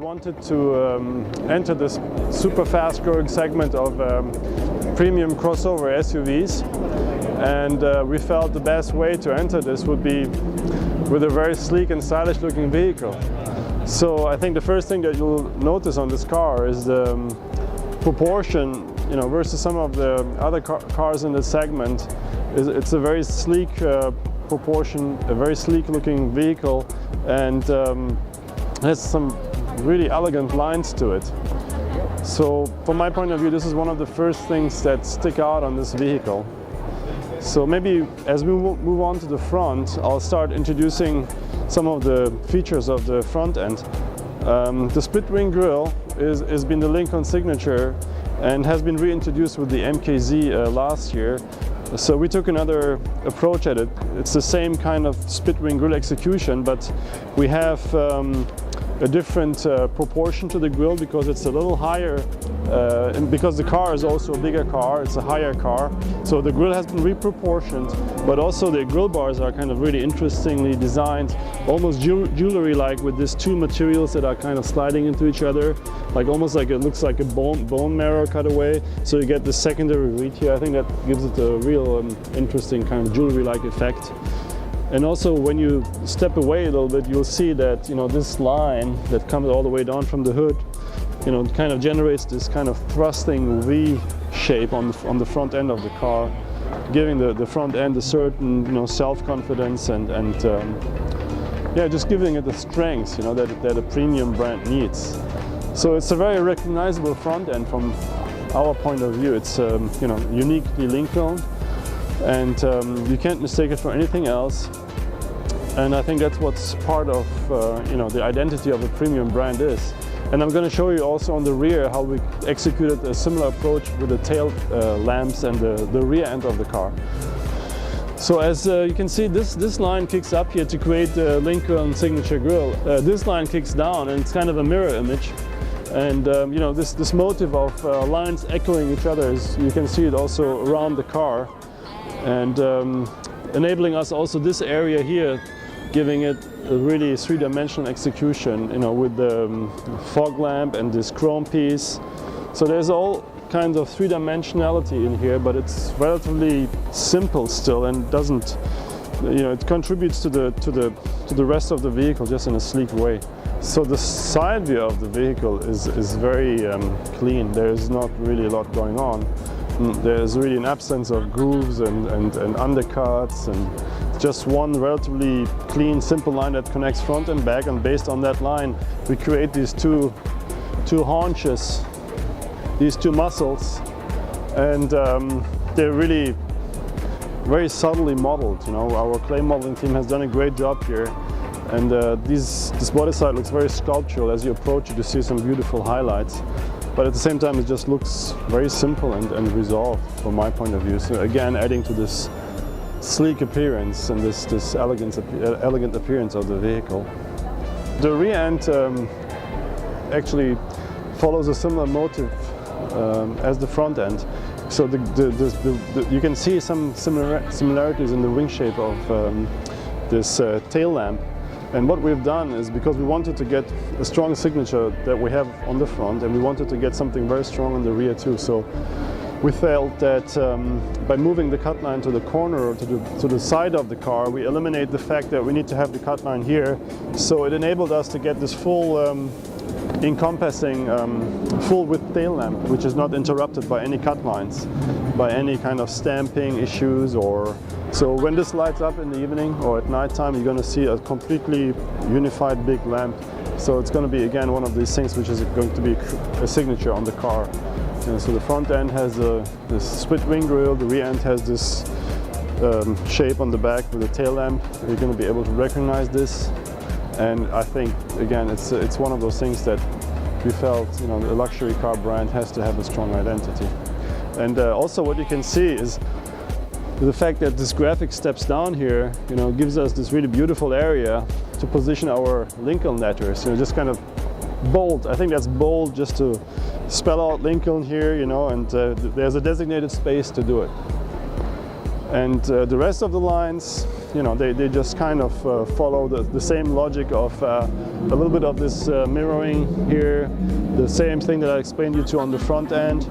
wanted to enter this super fast growing segment of premium crossover SUVs, and we felt the best way to enter this would be with a very sleek and stylish looking vehicle. So I think the first thing that you'll notice on this car is the proportion, versus some of the other cars in this segment. It's a very sleek proportion, a very sleek looking vehicle, and has some really elegant lines to it. So from my point of view, this is one of the first things that stick out on this vehicle. So maybe as we move on to the front, I'll start introducing some of the features of the front end. The split wing grille has been the Lincoln signature and has been reintroduced with the MKZ last year. So we took another approach at it. It's the same kind of split wing grille execution, but we have a different proportion to the grille because it's a little higher, and because the car is also a bigger car, it's a higher car. So the grille has been reproportioned, but also the grille bars are kind of really interestingly designed, almost jewelry-like, with these two materials that are kind of sliding into each other, like almost like it looks like a bone marrow cutaway. So you get the secondary reed here. I think that gives it a real interesting kind of jewelry-like effect. And also when you step away a little bit, you'll see that this line that comes all the way down from the hood, kind of generates this kind of thrusting V shape on the front end of the car, giving the front end a certain self-confidence and yeah, just giving it the strength that a premium brand needs. So it's a very recognizable front end from our point of view. It's uniquely Lincoln, and you can't mistake it for anything else. And I think that's what's part of the identity of a premium brand is. And I'm going to show you also on the rear how we executed a similar approach with the tail lamps and the rear end of the car. So as you can see, this line kicks up here to create the Lincoln signature grille. This line kicks down, and it's kind of a mirror image. And this motif of lines echoing each other, you can see it also around the car, and enabling us also this area here, giving it a really three-dimensional execution, with the fog lamp and this chrome piece. So there's all kinds of three-dimensionality in here, but it's relatively simple still, and doesn't, it contributes to the rest of the vehicle just in a sleek way. So the side view of the vehicle is very clean. There's not really a lot going on. There's really an absence of grooves and undercuts, and just one relatively clean, simple line that connects front and back. And based on that line, we create these two haunches, these two muscles, and they're really very subtly modeled. Our clay modeling team has done a great job here, and this body side looks very sculptural. As you approach it, you see some beautiful highlights. But at the same time, it just looks very simple and resolved from my point of view. So again, adding to this sleek appearance and this elegant appearance of the vehicle. The rear end actually follows a similar motif as the front end. So you can see some similarities in the wing shape of this tail lamp. And what we've done is, because we wanted to get a strong signature that we have on the front, and we wanted to get something very strong on the rear too. So we felt that by moving the cut line to the corner or to the side of the car, we eliminate the fact that we need to have the cut line here. So it enabled us to get this full encompassing full width tail lamp, which is not interrupted by any cut lines, by any kind of stamping issues. So when this lights up in the evening or at night time, you're going to see a completely unified big lamp. So it's going to be, again, one of these things which is going to be a signature on the car. And so the front end has this split wing grille, the rear end has this shape on the back with a tail lamp. You're going to be able to recognize this. And I think, again, it's one of those things that we felt, a luxury car brand has to have a strong identity. And also what you can see is the fact that this graphic steps down here, gives us this really beautiful area to position our Lincoln letters. Just kind of bold. I think that's bold, just to spell out Lincoln here, and there's a designated space to do it. And the rest of the lines, you know, they just kind of follow the same logic of a little bit of this mirroring here, the same thing that I explained you to on the front end,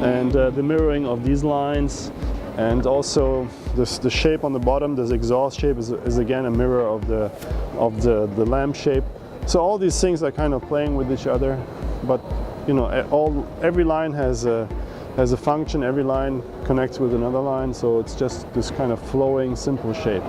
and the mirroring of these lines, and also the shape on the bottom, this exhaust shape is again a mirror of the lamp shape. So all these things are kind of playing with each other, but you know, every line has a function, every line connects with another line, so it's just this kind of flowing, simple shape.